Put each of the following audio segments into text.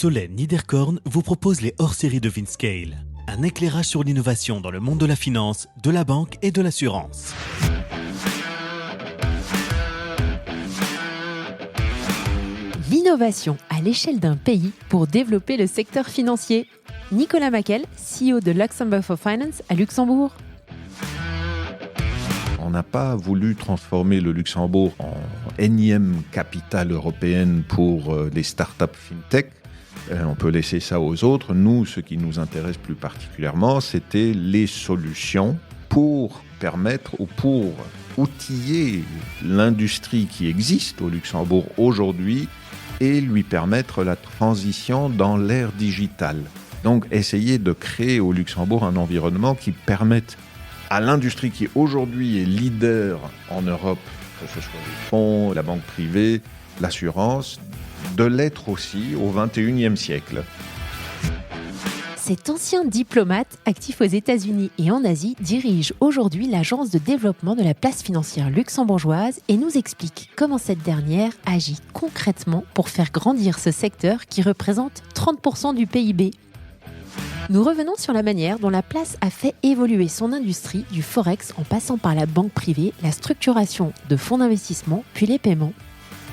Solène Niederkorn vous propose les hors-séries de Vinscale. Un éclairage sur l'innovation dans le monde de la finance, de la banque et de l'assurance. L'innovation à l'échelle d'un pays pour développer le secteur financier. Nicolas Maquel, CEO de Luxembourg for Finance à Luxembourg. On n'a pas voulu transformer le Luxembourg en énième capitale européenne pour les startups fintech. On peut laisser ça aux autres. Nous, ce qui nous intéresse plus particulièrement, c'était les solutions pour permettre ou pour outiller l'industrie qui existe au Luxembourg aujourd'hui et lui permettre la transition dans l'ère digitale. Donc, essayer de créer au Luxembourg un environnement qui permette à l'industrie qui aujourd'hui est leader en Europe, que ce soit les fonds, la banque privée, l'assurance, de l'être aussi au XXIe siècle. Cet ancien diplomate, actif aux États-Unis et en Asie, dirige aujourd'hui l'agence de développement de la place financière luxembourgeoise et nous explique comment cette dernière agit concrètement pour faire grandir ce secteur qui représente 30% du PIB. Nous revenons sur la manière dont la place a fait évoluer son industrie du forex en passant par la banque privée, la structuration de fonds d'investissement, puis les paiements.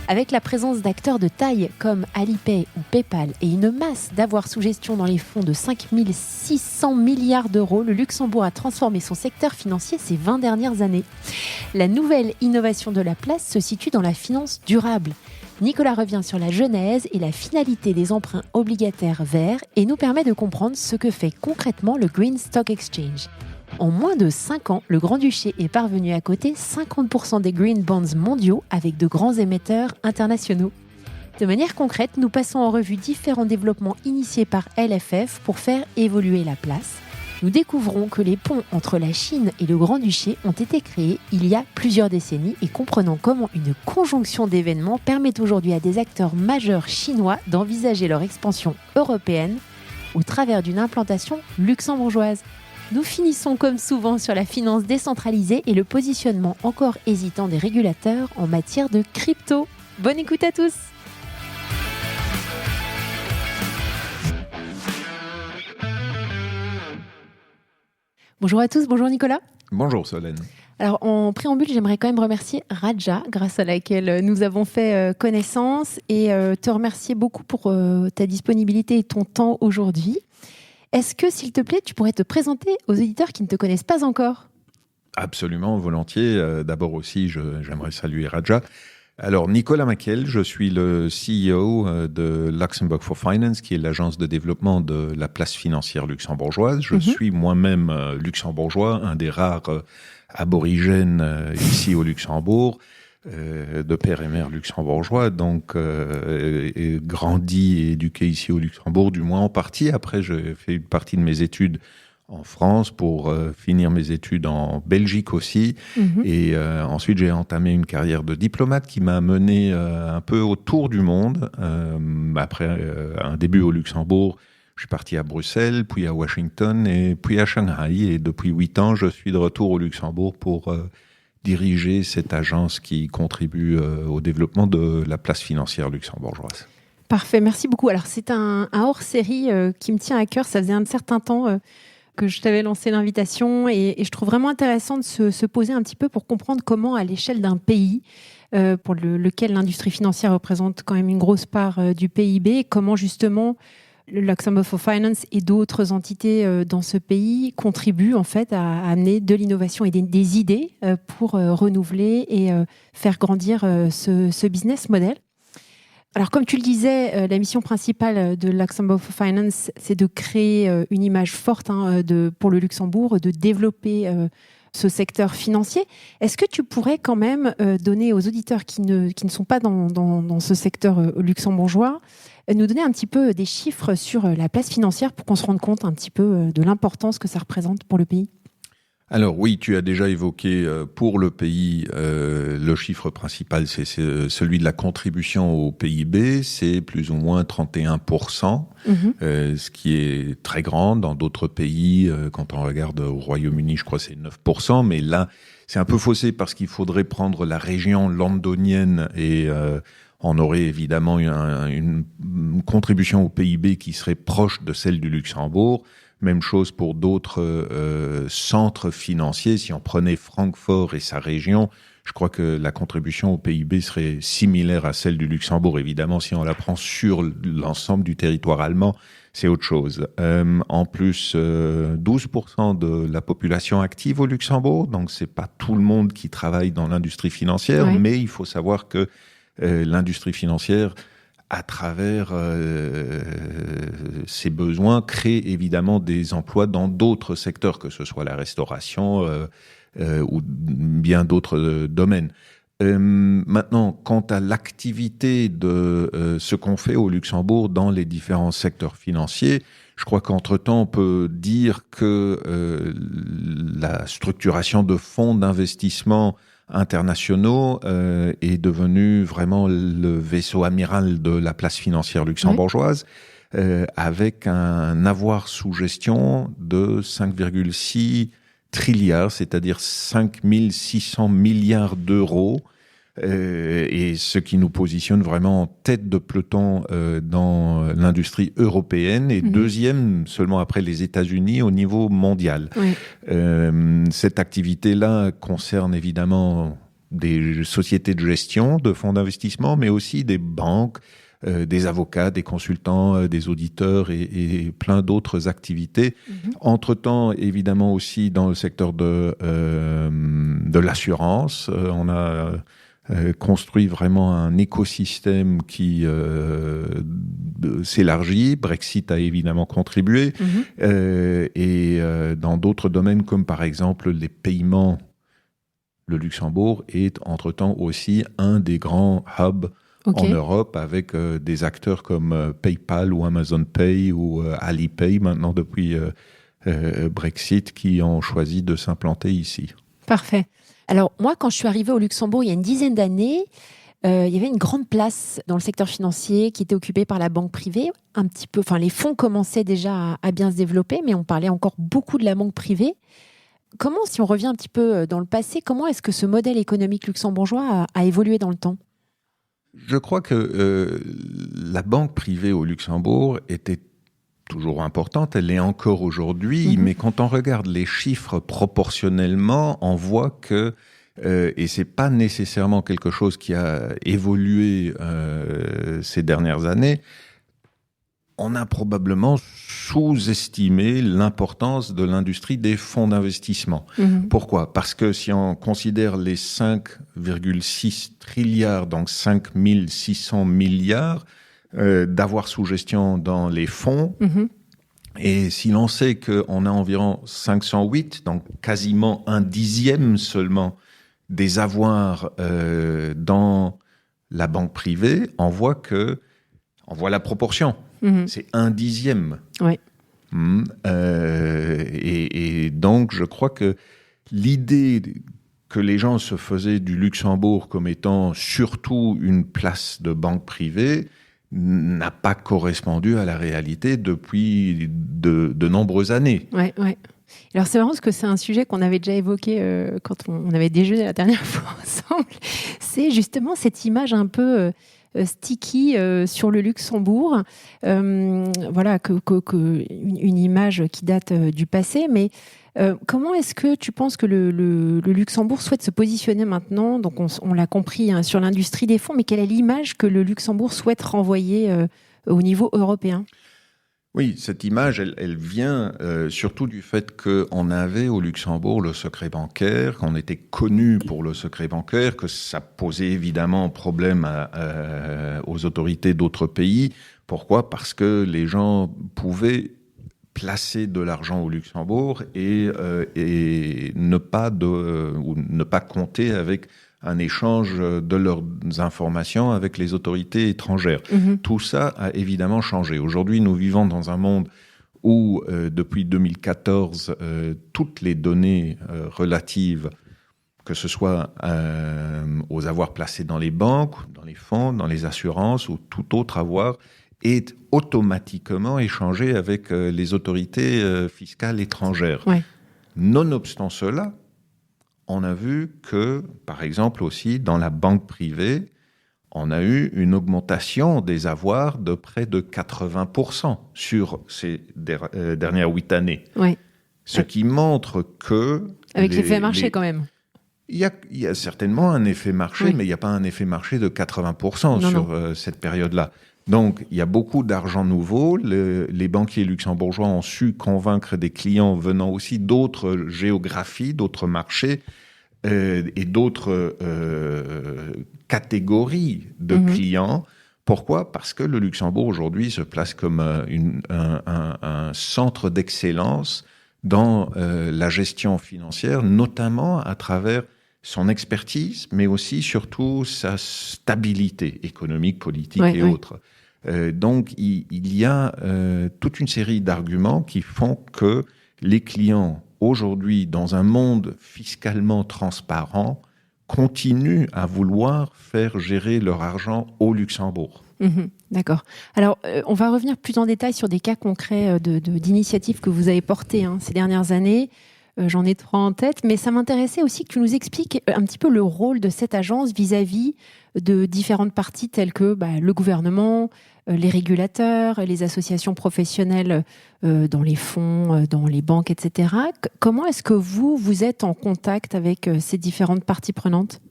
Avec la présence d'acteurs de taille comme Alipay ou PayPal et une masse d'avoirs sous gestion dans les fonds de 5 600 milliards d'euros, le Luxembourg a transformé son secteur financier ces 20 dernières années. La nouvelle innovation de la place se situe dans la finance durable. Nicolas revient sur la genèse et la finalité des emprunts obligataires verts et nous permet de comprendre ce que fait concrètement le Green Stock Exchange. En moins de 5 ans, le Grand-Duché est parvenu à coter 50% des green bonds mondiaux avec de grands émetteurs internationaux. De manière concrète, nous passons en revue différents développements initiés par LFF pour faire évoluer la place. Nous découvrons que les ponts entre la Chine et le Grand-Duché ont été créés il y a plusieurs décennies et comprenons comment une conjonction d'événements permet aujourd'hui à des acteurs majeurs chinois d'envisager leur expansion européenne au travers d'une implantation luxembourgeoise. Nous finissons comme souvent sur la finance décentralisée et le positionnement encore hésitant des régulateurs en matière de crypto. Bonne écoute à tous! Bonjour à tous, bonjour Nicolas. Bonjour Solène. Alors en préambule, j'aimerais quand même remercier Raja, grâce à laquelle nous avons fait connaissance et te remercier beaucoup pour ta disponibilité et ton temps aujourd'hui. Est-ce que, s'il te plaît, tu pourrais te présenter aux auditeurs qui ne te connaissent pas encore ? Absolument, volontiers. D'abord aussi, j'aimerais saluer Raja. Alors, Nicolas Maquel, je suis le CEO de Luxembourg for Finance, qui est l'agence de développement de la place financière luxembourgeoise. Je suis moi-même luxembourgeois, un des rares aborigènes ici au Luxembourg, de père et mère luxembourgeois, donc grandi et éduqué ici au Luxembourg, du moins en partie. Après, j'ai fait une partie de mes études en France pour finir mes études en Belgique aussi. Et ensuite, j'ai entamé une carrière de diplomate qui m'a mené un peu autour du monde. Après un début au Luxembourg, je suis parti à Bruxelles, puis à Washington et puis à Shanghai. Et depuis 8 ans, je suis de retour au Luxembourg pour diriger cette agence qui contribue au développement de la place financière luxembourgeoise. Parfait, merci beaucoup. Alors, c'est un hors-série qui me tient à cœur. Ça faisait un certain temps que je t'avais lancé l'invitation et je trouve vraiment intéressant de se poser un petit peu pour comprendre comment, à l'échelle d'un pays, pour lequel l'industrie financière représente quand même une grosse part du PIB, comment justement le Luxembourg for Finance et d'autres entités dans ce pays contribuent en fait à amener de l'innovation et des idées pour renouveler et faire grandir ce business model. Alors, comme tu le disais, la mission principale de Luxembourg for Finance, c'est de créer une image forte pour le Luxembourg, de développer ce secteur financier. Est-ce que tu pourrais quand même donner aux auditeurs qui ne sont pas dans ce secteur luxembourgeois, nous donner un petit peu des chiffres sur la place financière pour qu'on se rende compte un petit peu de l'importance que ça représente pour le pays ? Alors oui, tu as déjà évoqué pour le pays, le chiffre principal, c'est celui de la contribution au PIB, c'est plus ou moins 31%, ce qui est très grand. Dans d'autres pays, quand on regarde au Royaume-Uni, je crois que c'est 9%, mais là, c'est un peu faussé parce qu'il faudrait prendre la région londonienne et on aurait évidemment une contribution au PIB qui serait proche de celle du Luxembourg. Même chose pour d'autres centres financiers. Si on prenait Francfort et sa région, je crois que la contribution au PIB serait similaire à celle du Luxembourg. Évidemment, si on la prend sur l'ensemble du territoire allemand, c'est autre chose. En plus, 12% de la population active au Luxembourg, donc c'est pas tout le monde qui travaille dans l'industrie financière, Ouais. mais il faut savoir que l'industrie financière, à travers ses besoins, crée évidemment des emplois dans d'autres secteurs, que ce soit la restauration ou bien d'autres domaines. Maintenant, quant à l'activité de ce qu'on fait au Luxembourg dans les différents secteurs financiers, je crois qu'entre-temps, on peut dire que la structuration de fonds d'investissement internationaux est devenue vraiment le vaisseau amiral de la place financière luxembourgeoise, avec un avoir sous gestion de 5,6 trilliards, c'est-à-dire 5600 milliards d'euros, et ce qui nous positionne vraiment en tête de peloton dans l'industrie européenne et deuxième seulement après les États-Unis au niveau mondial. Oui. Cette activité-là concerne évidemment des sociétés de gestion de fonds d'investissement, mais aussi des banques, des avocats, des consultants, des auditeurs et plein d'autres activités. Entre-temps, évidemment aussi dans le secteur de l'assurance, on a construit vraiment un écosystème qui s'élargit. Brexit a évidemment contribué. Et dans d'autres domaines comme par exemple les paiements, le Luxembourg est entre-temps aussi un des grands hubs en Europe, avec des acteurs comme PayPal ou Amazon Pay ou Alipay, maintenant depuis Brexit, qui ont choisi de s'implanter ici. Parfait. Alors moi, quand je suis arrivée au Luxembourg il y a une dizaine d'années, il y avait une grande place dans le secteur financier qui était occupée par la banque privée. Un petit peu, enfin, les fonds commençaient déjà à bien se développer, mais on parlait encore beaucoup de la banque privée. Comment, si on revient un petit peu dans le passé, comment est-ce que ce modèle économique luxembourgeois a évolué dans le temps ? Je crois que la banque privée au Luxembourg était toujours importante, elle l'est encore aujourd'hui, mais quand on regarde les chiffres proportionnellement, on voit que, et c'est pas nécessairement quelque chose qui a évolué ces dernières années, on a probablement sous-estimé l'importance de l'industrie des fonds d'investissement. Pourquoi ? Parce que si on considère les 5,6 trilliards, donc 5600 milliards d'avoir sous gestion dans les fonds, et si l'on sait qu'on a environ 508, donc quasiment un dixième seulement des avoirs dans la banque privée, on voit la proportion. C'est un dixième. Ouais. Et donc, je crois que l'idée que les gens se faisaient du Luxembourg comme étant surtout une place de banque privée n'a pas correspondu à la réalité depuis de nombreuses années. Ouais. Alors c'est marrant parce que c'est un sujet qu'on avait déjà évoqué quand on avait déjeuné la dernière fois ensemble. C'est justement cette image un peu sticky sur le Luxembourg. Voilà, une image qui date du passé. Mais comment est-ce que tu penses que le Luxembourg souhaite se positionner maintenant ? Donc on l'a compris sur l'industrie des fonds, mais quelle est l'image que le Luxembourg souhaite renvoyer au niveau européen ? Oui, cette image, elle vient surtout du fait qu'on avait au Luxembourg le secret bancaire, qu'on était connu pour le secret bancaire, que ça posait évidemment problème aux autorités d'autres pays. Pourquoi ? Parce que les gens pouvaient placer de l'argent au Luxembourg et ne pas compter avec un échange de leurs informations avec les autorités étrangères. Tout ça a évidemment changé. Aujourd'hui, nous vivons dans un monde où, depuis 2014, toutes les données relatives, que ce soit aux avoirs placés dans les banques, dans les fonds, dans les assurances ou tout autre avoir, est automatiquement échangée avec les autorités fiscales étrangères. Ouais. Nonobstant cela, on a vu que, par exemple aussi, dans la banque privée, on a eu une augmentation des avoirs de près de 80% sur ces dernières 8 années. Oui. Ce qui montre que... Avec l'effet marché quand même. Il y a certainement un effet marché, oui. mais il n'y a pas un effet marché de 80% sur cette période-là. Donc, il y a beaucoup d'argent nouveau. Les banquiers luxembourgeois ont su convaincre des clients venant aussi d'autres géographies, d'autres marchés et d'autres catégories de clients. Pourquoi ? Parce que le Luxembourg, aujourd'hui, se place comme un centre d'excellence dans la gestion financière, notamment à travers son expertise, mais aussi, surtout, sa stabilité économique, politique et autres. Donc, il y a toute une série d'arguments qui font que les clients, aujourd'hui, dans un monde fiscalement transparent, continuent à vouloir faire gérer leur argent au Luxembourg. D'accord. Alors, on va revenir plus en détail sur des cas concrets d'initiatives que vous avez portées ces dernières années. J'en ai 3 en tête, mais ça m'intéressait aussi que tu nous expliques un petit peu le rôle de cette agence vis-à-vis de différentes parties telles que le gouvernement, les régulateurs, les associations professionnelles dans les fonds, dans les banques, etc. Comment est-ce que vous êtes en contact avec ces différentes parties prenantes ?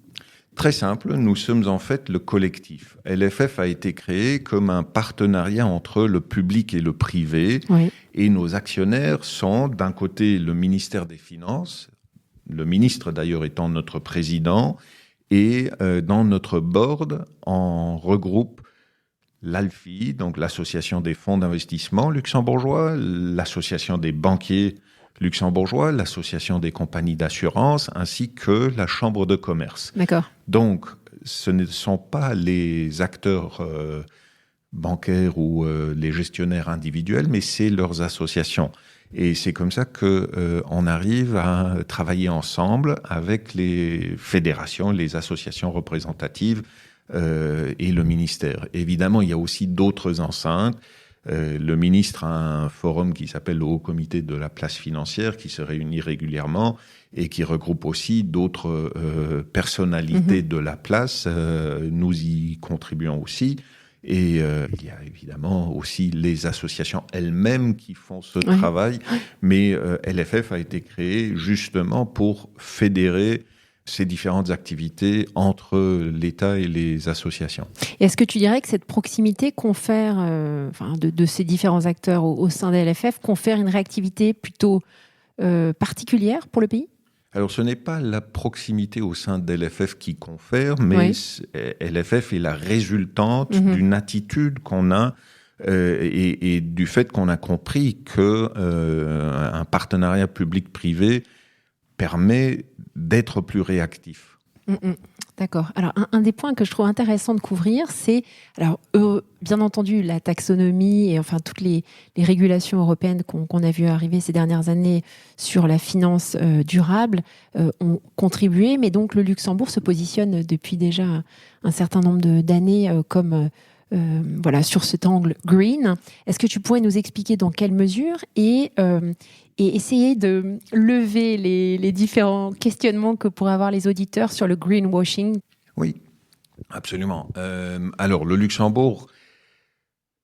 Très simple, nous sommes en fait le collectif. LFF a été créé comme un partenariat entre le public et le privé. Oui. Et nos actionnaires sont d'un côté le ministère des Finances, le ministre d'ailleurs étant notre président, et dans notre board, on regroupe l'ALFI, donc l'Association des fonds d'investissement luxembourgeois, l'Association des banquiers luxembourgeois, l'Association des compagnies d'assurance, ainsi que la Chambre de commerce. D'accord. Donc, ce ne sont pas les acteurs bancaires ou les gestionnaires individuels, mais c'est leurs associations. Et c'est comme ça qu'on arrive à travailler ensemble avec les fédérations, les associations représentatives et le ministère. Évidemment, il y a aussi d'autres enceintes. Le ministre a un forum qui s'appelle le Haut Comité de la place financière qui se réunit régulièrement et qui regroupe aussi d'autres personnalités de la place. Nous y contribuons aussi. Et il y a évidemment aussi les associations elles-mêmes qui font ce travail. Mais LFF a été créé justement pour fédérer ces différentes activités entre l'État et les associations. Est-ce que tu dirais que cette proximité confère, de ces différents acteurs au sein de LFF, confère une réactivité plutôt particulière pour le pays ? Alors, ce n'est pas la proximité au sein de LFF qui confère, mais LFF est la résultante d'une attitude qu'on a et du fait qu'on a compris qu'un partenariat public-privé permet d'être plus réactif. D'accord. Alors, un des points que je trouve intéressant de couvrir, c'est, bien entendu, la taxonomie et enfin toutes les régulations européennes qu'on a vu arriver ces dernières années sur la finance durable ont contribué, mais donc le Luxembourg se positionne depuis déjà un certain nombre d'années comme sur cet angle green. Est-ce que tu pourrais nous expliquer dans quelle mesure et essayer de lever les différents questionnements que pourraient avoir les auditeurs sur le greenwashing ? Oui, absolument. Alors, le Luxembourg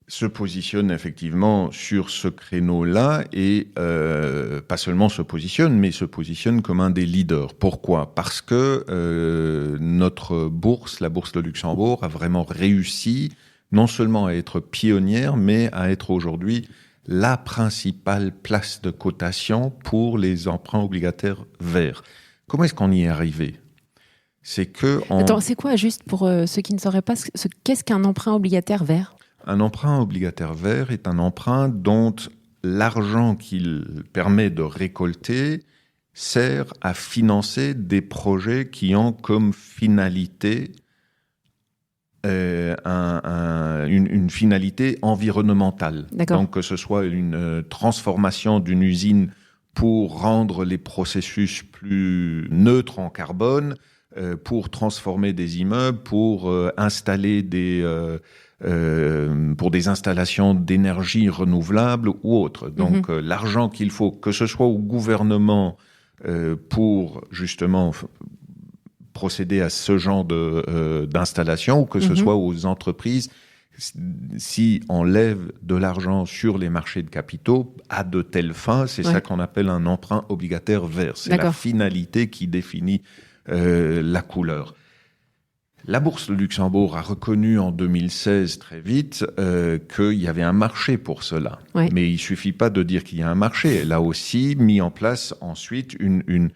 se positionne effectivement sur ce créneau-là et pas seulement se positionne, mais se positionne comme un des leaders. Pourquoi ? Parce que notre bourse, la bourse de Luxembourg, a vraiment réussi non seulement à être pionnière, mais à être aujourd'hui la principale place de cotation pour les emprunts obligataires verts. Comment est-ce qu'on y est arrivé ? C'est que... Attends, c'est quoi, juste pour ceux qui ne sauraient pas, qu'est-ce qu'un emprunt obligataire vert ? Un emprunt obligataire vert est un emprunt dont l'argent qu'il permet de récolter sert à financer des projets qui ont comme finalité une finalité environnementale. D'accord. Donc que ce soit une transformation d'une usine pour rendre les processus plus neutres en carbone, pour transformer des immeubles, pour installer pour des installations d'énergie renouvelable ou autres. Donc l'argent qu'il faut, que ce soit au gouvernement pour justement procéder à ce genre d'installation, ou que ce soit aux entreprises, si on lève de l'argent sur les marchés de capitaux à de telles fins, c'est ça qu'on appelle un emprunt obligataire vert. C'est la finalité qui définit la couleur. La Bourse de Luxembourg a reconnu en 2016 très vite qu'il y avait un marché pour cela. Ouais. Mais il ne suffit pas de dire qu'il y a un marché. Elle a aussi mis en place ensuite une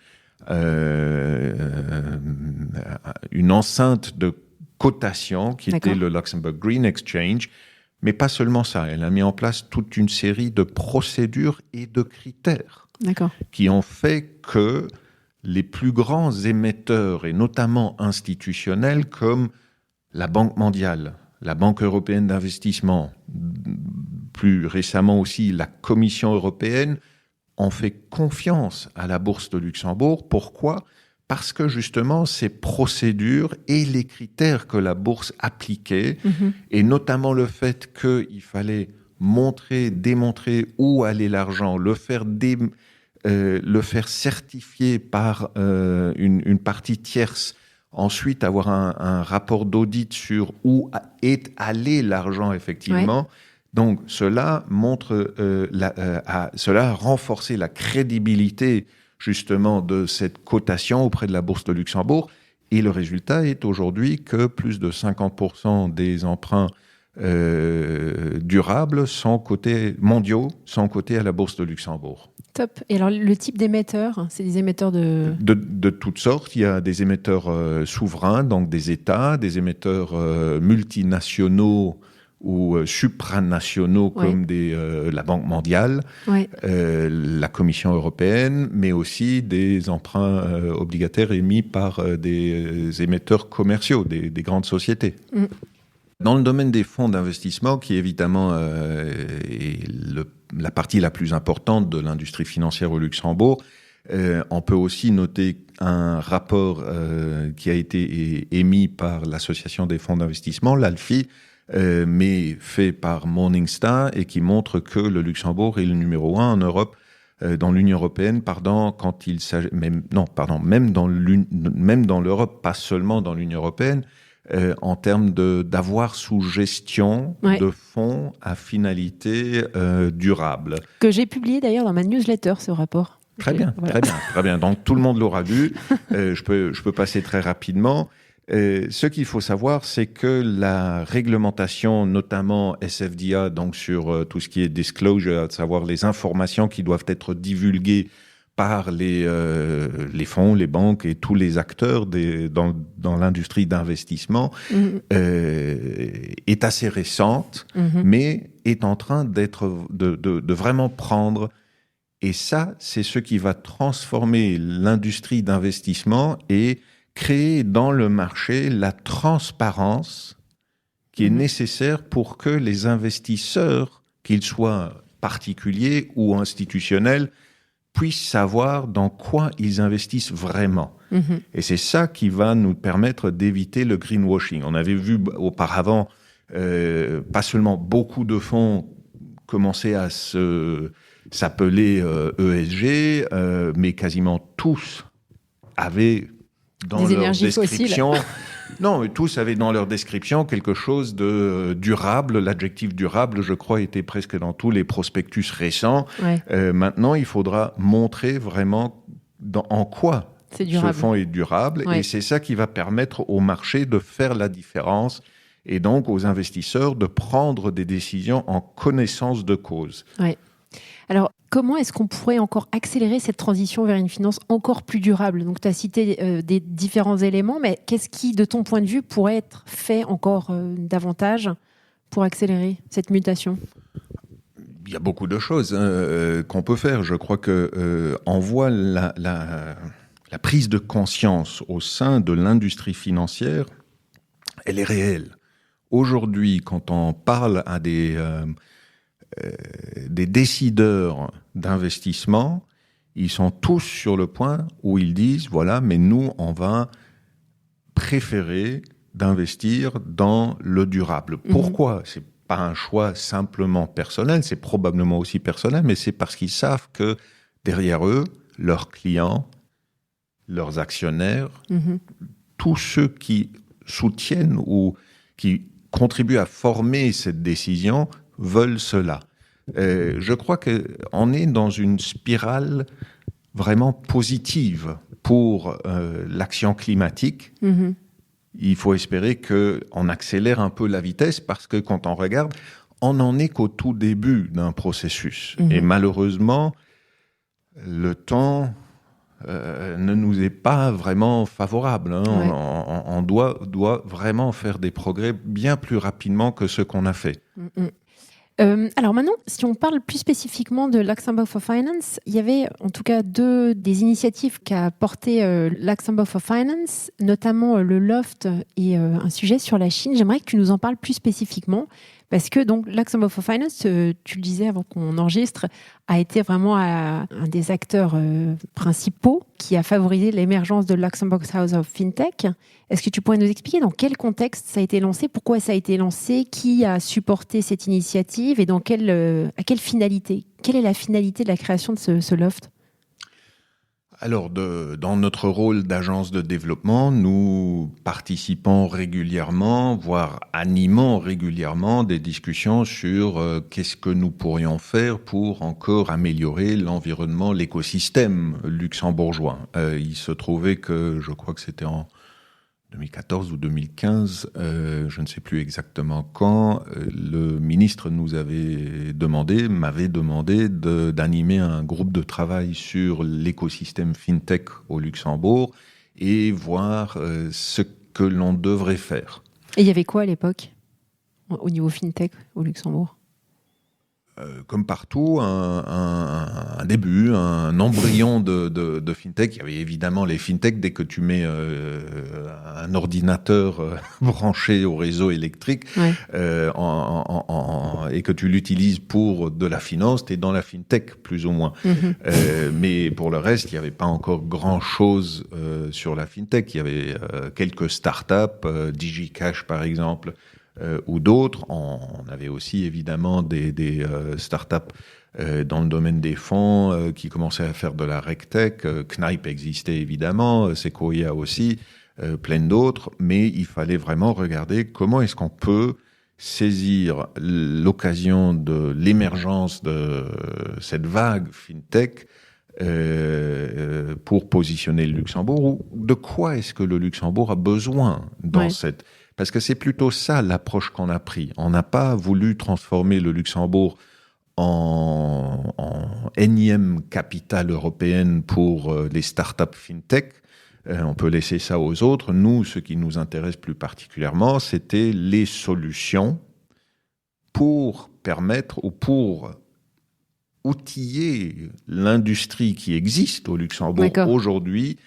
enceinte de cotation qui était le Luxembourg Green Exchange. Mais pas seulement ça. Elle a mis en place toute une série de procédures et de critères qui ont fait que les plus grands émetteurs, et notamment institutionnels, comme la Banque mondiale, la Banque européenne d'investissement, plus récemment aussi la Commission européenne, ont fait confiance à la Bourse de Luxembourg. Pourquoi ? Parce que justement, ces procédures et les critères que la Bourse appliquait, et notamment le fait qu'il fallait démontrer où allait l'argent, le faire certifier par une partie tierce, ensuite avoir un rapport d'audit sur où est allé l'argent effectivement. Donc cela cela a renforcé la crédibilité justement de cette cotation auprès de la Bourse de Luxembourg, et le résultat est aujourd'hui que plus de 50% des emprunts durables mondiaux sont cotés à la Bourse de Luxembourg. Top. Et alors, le type d'émetteurs, c'est des émetteurs de toutes sortes. Il y a des émetteurs souverains, donc des États, des émetteurs multinationaux ou supranationaux comme la Banque mondiale, la Commission européenne, mais aussi des emprunts obligataires émis par des émetteurs commerciaux, des grandes sociétés. Dans le domaine des fonds d'investissement, qui évidemment est la partie la plus importante de l'industrie financière au Luxembourg, on peut aussi noter un rapport qui a été émis par l'Association des fonds d'investissement, l'ALFI, mais fait par Morningstar, et qui montre que le Luxembourg est le numéro 1 en Europe, dans l'Union européenne, quand il s'agit, même dans l'Europe, pas seulement dans l'Union européenne, en termes d'avoir sous gestion de fonds à finalité durable. Que j'ai publié d'ailleurs dans ma newsletter, ce rapport. Très bien. Donc tout le monde l'aura lu. Je peux passer très rapidement. Ce qu'il faut savoir, c'est que la réglementation, notamment SFDA, donc sur tout ce qui est disclosure, à savoir les informations qui doivent être divulguées par les fonds, les banques et tous les acteurs dans l'industrie d'investissement, est assez récente, mais est en train de vraiment prendre. Et ça, c'est ce qui va transformer l'industrie d'investissement et créer dans le marché la transparence qui est nécessaire pour que les investisseurs, qu'ils soient particuliers ou institutionnels, puissent savoir dans quoi ils investissent vraiment. Et c'est ça qui va nous permettre d'éviter le greenwashing. On avait vu auparavant, pas seulement beaucoup de fonds commencer à s'appeler ESG, mais quasiment tous avaient dans leur description... Non, tous avaient dans leur description quelque chose de durable. L'adjectif durable, je crois, était presque dans tous les prospectus récents. Maintenant, il faudra montrer vraiment en quoi ce fonds est durable. Et c'est ça qui va permettre au marché de faire la différence, et donc aux investisseurs de prendre des décisions en connaissance de cause. Alors, comment est-ce qu'on pourrait encore accélérer cette transition vers une finance encore plus durable ? Donc, tu as cité des différents éléments, mais qu'est-ce qui, de ton point de vue, pourrait être fait encore davantage pour accélérer cette mutation ? Il y a beaucoup de choses qu'on peut faire. Je crois qu'on voit la prise de conscience au sein de l'industrie financière, elle est réelle. Aujourd'hui, quand on parle à des décideurs d'investissement, ils sont tous sur le point où ils disent, voilà, mais nous, on va préférer d'investir dans le durable. Pourquoi ? C'est pas un choix simplement personnel, c'est probablement aussi personnel, mais c'est parce qu'ils savent que derrière eux, leurs clients, leurs actionnaires, tous ceux qui soutiennent ou qui contribuent à former cette décision veulent cela. Je crois qu'on est dans une spirale vraiment positive pour l'action climatique. Mhm. Il faut espérer qu'on accélère un peu la vitesse parce que quand on regarde, on n'en est qu'au tout début d'un processus. Mhm. Et malheureusement, le temps ne nous est pas vraiment favorable. Hein. Ouais. On doit vraiment faire des progrès bien plus rapidement que ce qu'on a fait. Mhm. Alors maintenant, si on parle plus spécifiquement de Luxembourg for Finance, il y avait en tout cas des initiatives qu'a porté Luxembourg for Finance, notamment le LOFT et un sujet sur la Chine. J'aimerais que tu nous en parles plus spécifiquement parce que donc Luxembourg for Finance, tu le disais avant qu'on enregistre, a été vraiment un des acteurs principaux qui a favorisé l'émergence de Luxembourg House of FinTech. Est-ce que tu pourrais nous expliquer dans quel contexte ça a été lancé, pourquoi ça a été lancé, qui a supporté cette initiative et à quelle finalité? Quelle est la finalité de la création de ce loft? Alors, dans notre rôle d'agence de développement, nous participons régulièrement, voire animons régulièrement des discussions sur qu'est-ce que nous pourrions faire pour encore améliorer l'environnement, l'écosystème luxembourgeois. Il se trouvait que, je crois que c'était en 2014 ou 2015, je ne sais plus exactement quand, le ministre m'avait demandé d'animer un groupe de travail sur l'écosystème FinTech au Luxembourg et voir ce que l'on devrait faire. Et il y avait quoi à l'époque au niveau FinTech au Luxembourg? Comme partout, un début, un embryon de FinTech. Il y avait évidemment les FinTech dès que tu mets un ordinateur branché au réseau électrique Ouais. et que tu l'utilises pour de la finance, tu es dans la FinTech plus ou moins. Mhm. Mais pour le reste, il n'y avait pas encore grand-chose sur la FinTech. Il y avait quelques startups, DigiCash par exemple, ou d'autres. On avait aussi évidemment des startups dans le domaine des fonds qui commençaient à faire de la RegTech. Knipe existait évidemment, Sequoia aussi, plein d'autres. Mais il fallait vraiment regarder comment est-ce qu'on peut saisir l'occasion de l'émergence de cette vague FinTech pour positionner le Luxembourg, ou de quoi est-ce que le Luxembourg a besoin dans cette... Parce que c'est plutôt ça l'approche qu'on a pris. On n'a pas voulu transformer le Luxembourg en énième capitale européenne pour les startups FinTech. On peut laisser ça aux autres. Nous, ce qui nous intéresse plus particulièrement, c'était les solutions pour permettre ou pour outiller l'industrie qui existe au Luxembourg aujourd'hui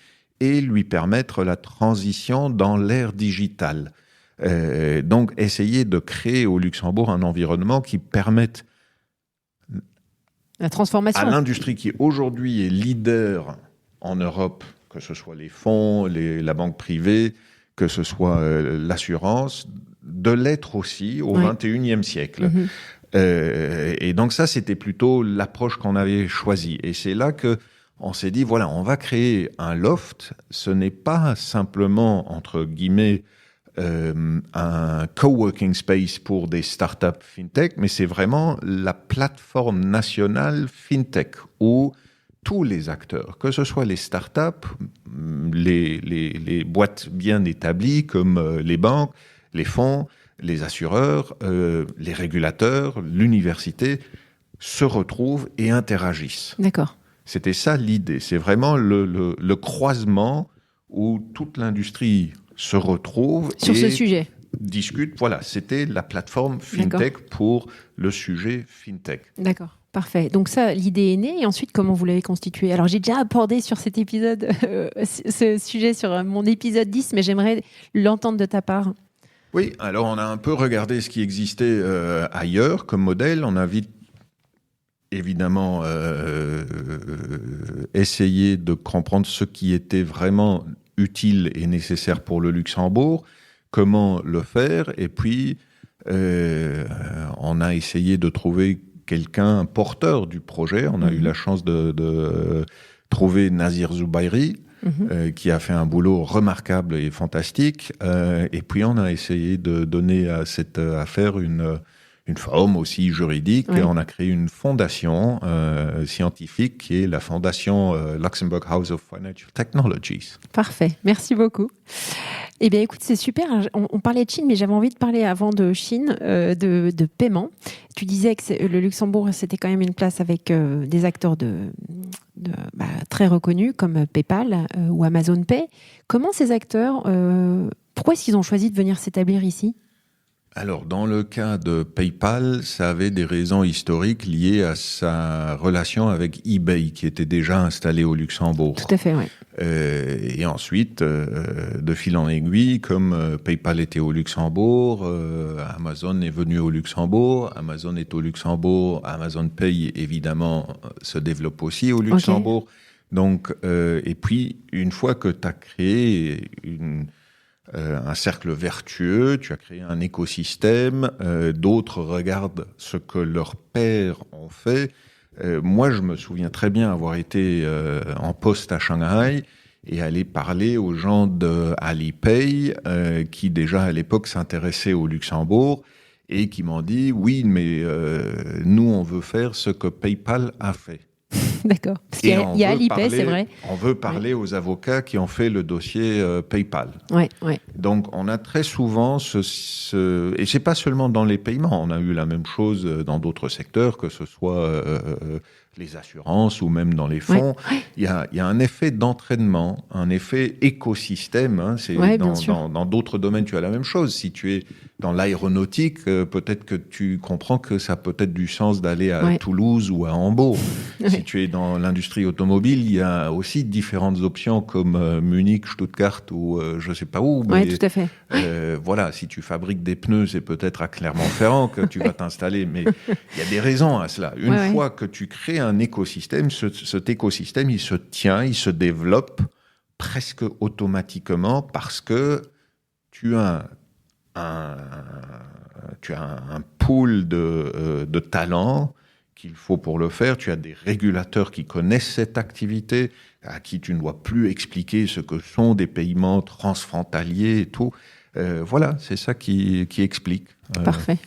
et lui permettre la transition dans l'ère digitale. Donc, essayer de créer au Luxembourg un environnement qui permette la transformation à l'industrie qui aujourd'hui est leader en Europe, que ce soit les fonds, la banque privée, que ce soit l'assurance, de l'être aussi au XXIe siècle. Mhm. Et donc ça, c'était plutôt l'approche qu'on avait choisie. Et c'est là que on s'est dit, voilà, on va créer un loft. Ce n'est pas simplement, entre guillemets, un coworking space pour des startups FinTech, mais c'est vraiment la plateforme nationale FinTech où tous les acteurs, que ce soit les startups, les boîtes bien établies comme les banques, les fonds, les assureurs, les régulateurs, l'université, se retrouvent et interagissent. D'accord. C'était ça l'idée. C'est vraiment le croisement où toute l'industrie se retrouve sur ce sujet. Discute. Voilà, c'était la plateforme FinTech pour le sujet FinTech. D'accord. Parfait. Donc ça, l'idée est née. Et ensuite, comment vous l'avez constituée? Alors, j'ai déjà abordé sur cet épisode ce sujet sur mon épisode 10, mais j'aimerais l'entendre de ta part. Oui, alors on a un peu regardé ce qui existait ailleurs comme modèle. On a vite, évidemment, essayé de comprendre ce qui était vraiment utile et nécessaire pour le Luxembourg, comment le faire, et puis on a essayé de trouver quelqu'un, un porteur du projet. On a eu la chance de trouver Nazir Zubairi, qui a fait un boulot remarquable et fantastique. Et puis, on a essayé de donner à cette affaire une forme aussi juridique. Oui. On a créé une fondation scientifique qui est la fondation Luxembourg House of Financial Technologies. Parfait, merci beaucoup. Eh bien, écoute, c'est super. On parlait de Chine, mais j'avais envie de parler avant de Chine, de paiement. Tu disais que le Luxembourg, c'était quand même une place avec des acteurs très reconnus comme PayPal ou Amazon Pay. Comment ces acteurs, pourquoi est-ce qu'ils ont choisi de venir s'établir ici ? Alors, dans le cas de PayPal, ça avait des raisons historiques liées à sa relation avec eBay, qui était déjà installé au Luxembourg. Tout à fait, oui. Et ensuite, de fil en aiguille, comme PayPal était au Luxembourg, Amazon est venu au Luxembourg, Amazon est au Luxembourg, Amazon Pay, évidemment, se développe aussi au Luxembourg. Okay. Donc, et puis, une fois que tu as créé un cercle vertueux, tu as créé un écosystème, d'autres regardent ce que leurs pairs ont fait. Moi, je me souviens très bien avoir été en poste à Shanghai et aller parler aux gens de Alipay qui déjà à l'époque s'intéressaient au Luxembourg et qui m'ont dit « Oui, mais nous, on veut faire ce que PayPal a fait ». D'accord. Parce qu'il y a Alipay, c'est vrai. On veut parler aux avocats qui ont fait le dossier PayPal. Ouais. Donc, on a très souvent et c'est pas seulement dans les paiements. On a eu la même chose dans d'autres secteurs, que ce soit les assurances ou même dans les fonds. Ouais. Il y a un effet d'entraînement, un effet écosystème. Hein. Dans d'autres domaines, tu as la même chose. Si tu es dans l'aéronautique, peut-être que tu comprends que ça a peut-être du sens d'aller à Toulouse ou à Hambourg. Si tu es dans l'industrie automobile, il y a aussi différentes options comme Munich, Stuttgart ou je sais pas où. Oui, tout à fait. Voilà, si tu fabriques des pneus, c'est peut-être à Clermont-Ferrand que tu vas t'installer. Mais il y a des raisons à cela. Une fois que tu crées un écosystème, cet écosystème, il se tient, il se développe presque automatiquement parce que tu as un pool de talents qu'il faut pour le faire. Tu as des régulateurs qui connaissent cette activité, à qui tu ne dois plus expliquer ce que sont des paiements transfrontaliers et tout. Voilà, c'est ça qui explique. Parfait.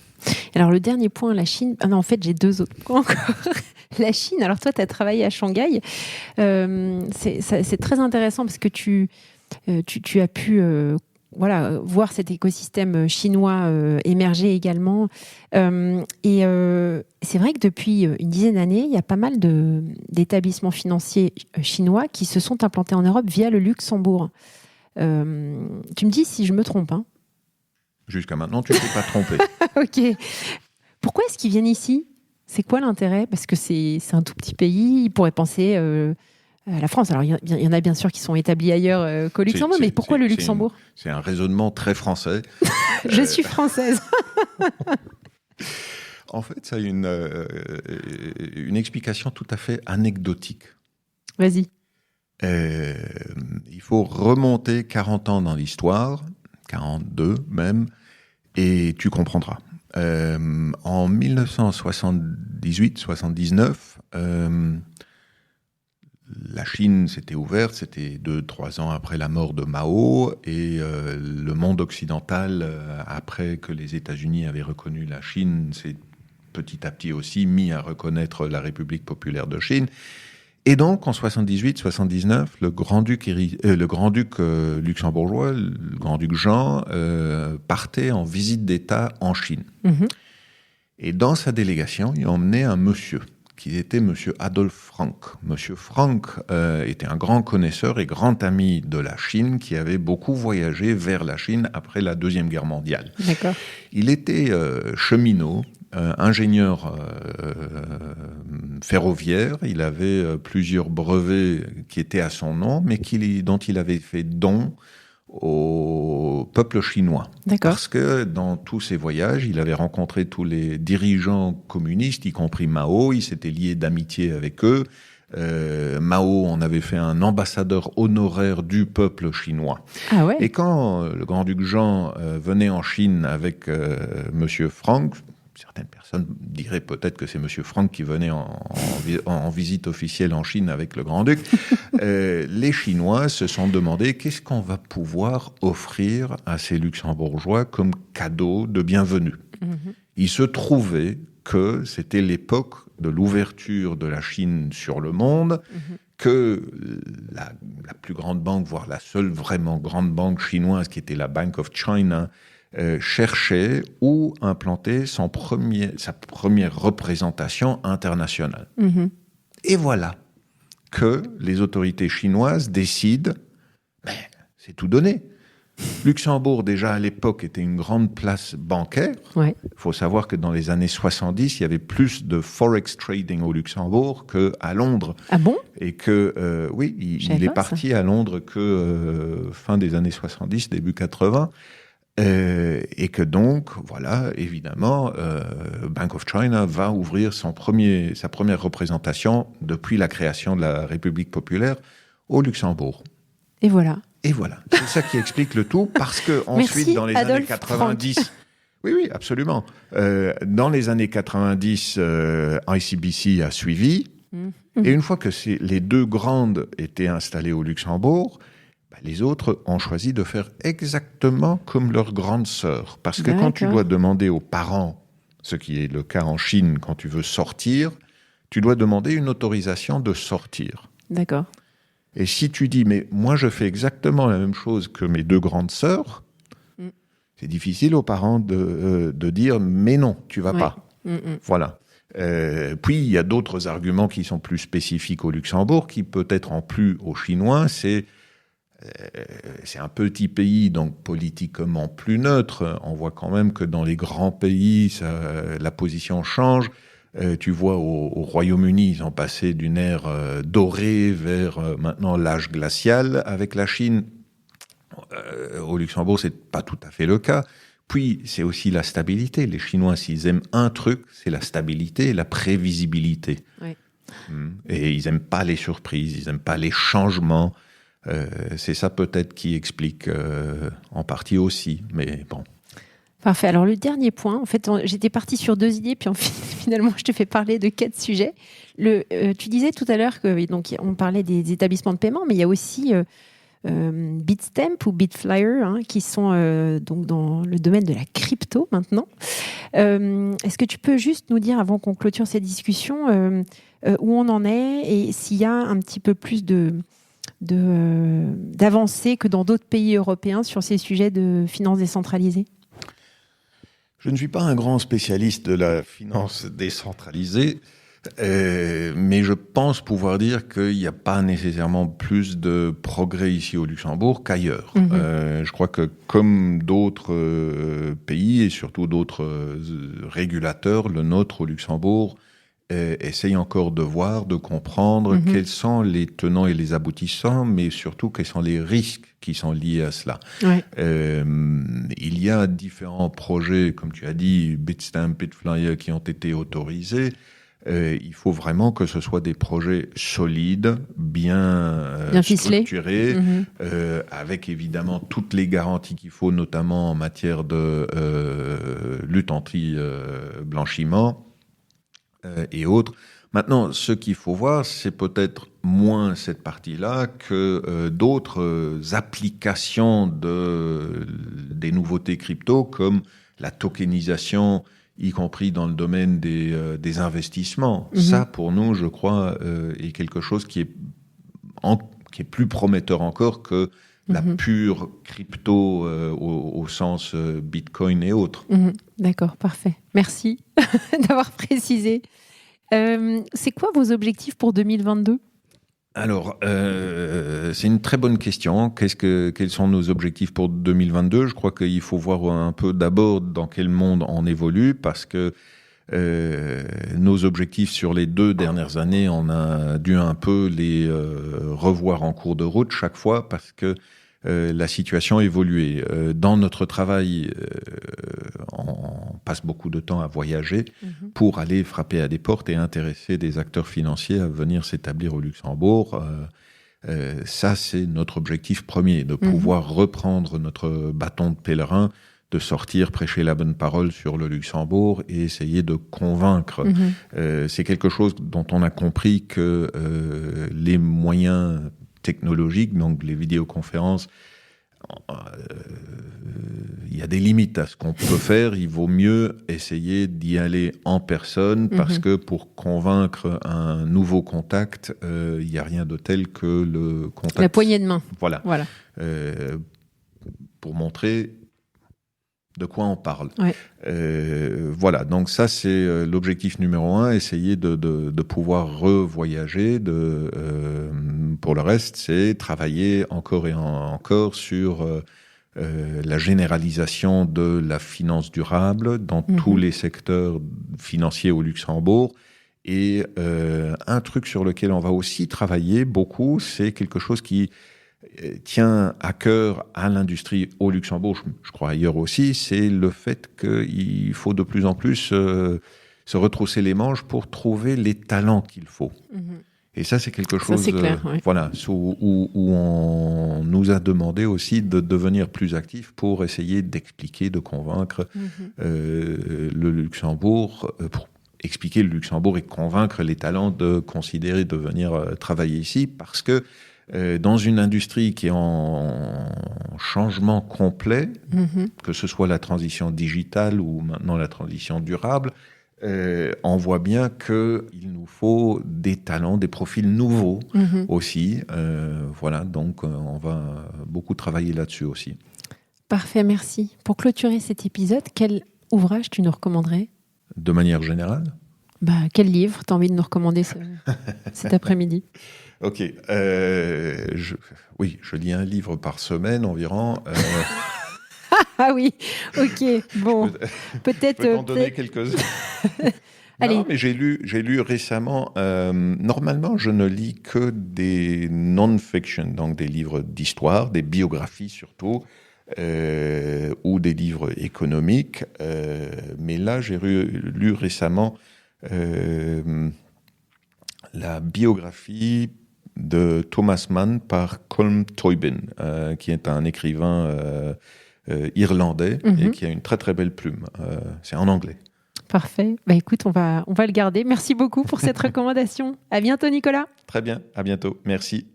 Alors, le dernier point, la Chine. Ah non, en fait, j'ai 2 autres points encore. La Chine, alors toi, tu as travaillé à Shanghai. C'est très intéressant parce que tu as pu voir cet écosystème chinois émerger également. Et c'est vrai que depuis une dizaine d'années, il y a pas mal d'établissements financiers chinois qui se sont implantés en Europe via le Luxembourg. Tu me dis si je me trompe, hein ? Jusqu'à maintenant, tu ne t'es pas trompé. Ok. Pourquoi est-ce qu'ils viennent ici ? C'est quoi l'intérêt ? Parce que c'est un tout petit pays, ils pourraient penser à la France. Alors, il y en a bien sûr qui sont établis ailleurs qu'au Luxembourg, mais pourquoi le Luxembourg ? C'est un raisonnement très français. Je suis française. En fait, ça a une explication tout à fait anecdotique. Vas-y. Il faut remonter 40 ans dans l'histoire, 42 même, et tu comprendras. En 1978-79, la Chine s'était ouverte, c'était 2-3 ans après la mort de Mao, et le monde occidental, après que les États-Unis avaient reconnu la Chine, s'est petit à petit aussi mis à reconnaître la République populaire de Chine. Et donc, en 78-79, le grand-duc luxembourgeois, le grand-duc Jean, partait en visite d'État en Chine. Mmh. Et dans sa délégation, il emmenait un monsieur, qui était monsieur Adolf Frank. Monsieur Frank était un grand connaisseur et grand ami de la Chine, qui avait beaucoup voyagé vers la Chine après la Deuxième Guerre mondiale. D'accord. Il était cheminot, ingénieur ferroviaire. Il avait plusieurs brevets qui étaient à son nom, mais dont il avait fait don au peuple chinois. D'accord. Parce que dans tous ses voyages, il avait rencontré tous les dirigeants communistes, y compris Mao. Il s'était lié d'amitié avec eux. Mao en avait fait un ambassadeur honoraire du peuple chinois. Ah ouais. Et quand le grand-duc Jean venait en Chine avec monsieur Frank, certaines personnes diraient peut-être que c'est M. Franck qui venait en visite officielle en Chine avec le Grand-Duc. Les Chinois se sont demandé qu'est-ce qu'on va pouvoir offrir à ces Luxembourgeois comme cadeau de bienvenue. Il se trouvait que c'était l'époque de l'ouverture de la Chine sur le monde, que la plus grande banque, voire la seule vraiment grande banque chinoise, qui était la Bank of China, cherchait où implanter sa première représentation internationale. Et voilà que les autorités chinoises décident, c'est tout donné. Luxembourg, déjà à l'époque, était une grande place bancaire. Il faut savoir que dans les années 70, il y avait plus de forex trading au Luxembourg qu'à Londres. Ah bon ? Et que, oui, il est parti à Londres que fin des années 70, début 80. Et que donc, voilà, évidemment, Bank of China va ouvrir sa première représentation depuis la création de la République populaire au Luxembourg. Et voilà. Et voilà, c'est ça qui explique le tout, parce que ensuite, dans les années 90, oui, absolument. Dans les années 90, ICBC a suivi, et une fois que les deux grandes étaient installées au Luxembourg, les autres ont choisi de faire exactement comme leur grande sœur, parce que quand tu dois demander aux parents, ce qui est le cas en Chine, quand tu veux sortir, tu dois demander une autorisation de sortir. D'accord. Et si tu dis, mais moi je fais exactement la même chose que mes deux grandes sœurs, c'est difficile aux parents de dire, mais non, tu vas pas. Voilà. Puis il y a d'autres arguments qui sont plus spécifiques au Luxembourg, qui peut-être en plus aux Chinois, c'est un petit pays, donc politiquement plus neutre. On voit quand même que dans les grands pays, la position change. Tu vois, au Royaume-Uni, ils ont passé d'une ère dorée vers maintenant l'âge glacial avec la Chine. Au Luxembourg, c'est pas tout à fait le cas. Puis, c'est aussi la stabilité. Les Chinois, s'ils aiment un truc, c'est la stabilité et la prévisibilité. Oui. Et ils aiment pas les surprises, ils aiment pas les changements. C'est ça peut-être qui explique en partie aussi, mais bon. Parfait. Alors, le dernier point, en fait, j'étais partie sur 2 idées, puis finalement, je te fais parler de 4 sujets. Tu disais tout à l'heure on parlait des établissements de paiement, mais il y a aussi Bitstamp ou Bitflyer, qui sont donc dans le domaine de la crypto maintenant. Est-ce que tu peux juste nous dire, avant qu'on clôture cette discussion, où on en est et s'il y a un petit peu plus d'avancées que dans d'autres pays européens sur ces sujets de finances décentralisées ? Je ne suis pas un grand spécialiste de la finance décentralisée, mais je pense pouvoir dire qu'il n'y a pas nécessairement plus de progrès ici au Luxembourg qu'ailleurs. Je crois que comme d'autres pays et surtout d'autres régulateurs, le nôtre au Luxembourg essaye encore de voir, de comprendre quels sont les tenants et les aboutissants, mais surtout quels sont les risques qui sont liés à cela. Ouais. Il y a différents projets, comme tu as dit, Bitstamp, Bitflyer, qui ont été autorisés. Il faut vraiment que ce soit des projets solides, bien structurés, avec évidemment toutes les garanties qu'il faut, notamment en matière de lutte anti-blanchiment et autres. Maintenant, ce qu'il faut voir, c'est peut-être moins cette partie-là que d'autres applications des nouveautés crypto, comme la tokenisation, y compris dans le domaine des investissements. Ça, pour nous, je crois, est quelque chose qui est plus prometteur encore que la pure crypto au sens Bitcoin et autres. D'accord, parfait. Merci d'avoir précisé. C'est quoi vos objectifs pour 2022 ? Alors, c'est une très bonne question. Quels sont nos objectifs pour 2022 ? Je crois qu'il faut voir un peu d'abord dans quel monde on évolue, parce que nos objectifs sur les 2 dernières années, on a dû un peu les revoir en cours de route chaque fois, parce que la situation a évolué. Dans notre travail, on passe beaucoup de temps à voyager pour aller frapper à des portes et intéresser des acteurs financiers à venir s'établir au Luxembourg. Ça, c'est notre objectif premier, de pouvoir reprendre notre bâton de pèlerin, sortir, prêcher la bonne parole sur le Luxembourg et essayer de convaincre. C'est quelque chose dont on a compris que les moyens technologiques, donc les vidéoconférences, il y a des limites à ce qu'on peut faire. Il vaut mieux essayer d'y aller en personne parce que pour convaincre un nouveau contact, il n'y a rien de tel que le contact. La poignée de main. Voilà. Pour montrer de quoi on parle. Ouais. Voilà, donc ça c'est l'objectif numéro 1, essayer de pouvoir revoyager. Pour le reste, c'est travailler encore et encore sur la généralisation de la finance durable dans tous les secteurs financiers au Luxembourg. Et un truc sur lequel on va aussi travailler beaucoup, c'est quelque chose qui tient à cœur à l'industrie au Luxembourg, je crois ailleurs aussi, c'est le fait qu'il faut de plus en plus se retrousser les manches pour trouver les talents qu'il faut. Et ça, c'est quelque chose c'est clair, voilà, où on nous a demandé aussi de devenir plus actifs pour essayer d'expliquer, de convaincre le Luxembourg, pour expliquer le Luxembourg et convaincre les talents de considérer de venir travailler ici, parce que dans une industrie qui est en changement complet, que ce soit la transition digitale ou maintenant la transition durable, on voit bien qu'il nous faut des talents, des profils nouveaux aussi. Voilà, donc on va beaucoup travailler là-dessus aussi. Parfait, merci. Pour clôturer cet épisode, quel ouvrage tu nous recommanderais ? De manière générale ? Quel livre tu as envie de nous recommander cet après-midi ? Ok. Je lis un livre par semaine environ. Ah oui, ok. Bon, peut-être. Je peux t'en donner quelques-uns. Allez. Non, mais j'ai lu récemment. Normalement, je ne lis que des non-fiction, donc des livres d'histoire, des biographies surtout, ou des livres économiques. Mais là, j'ai lu récemment la biographie de Thomas Mann par Colm Tóibín, qui est un écrivain irlandais et qui a une très très belle plume. C'est en anglais. Parfait. Écoute, on va le garder. Merci beaucoup pour cette recommandation. À bientôt, Nicolas. Très bien. À bientôt. Merci.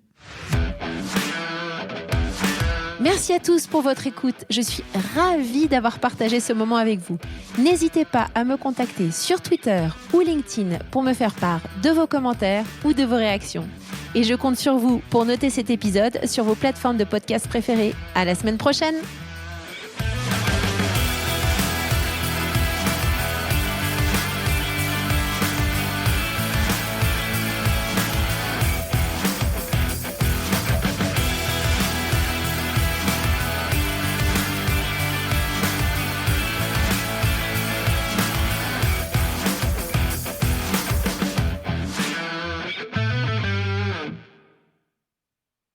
Merci à tous pour votre écoute. Je suis ravie d'avoir partagé ce moment avec vous. N'hésitez pas à me contacter sur Twitter ou LinkedIn pour me faire part de vos commentaires ou de vos réactions. Et je compte sur vous pour noter cet épisode sur vos plateformes de podcast préférées. À la semaine prochaine!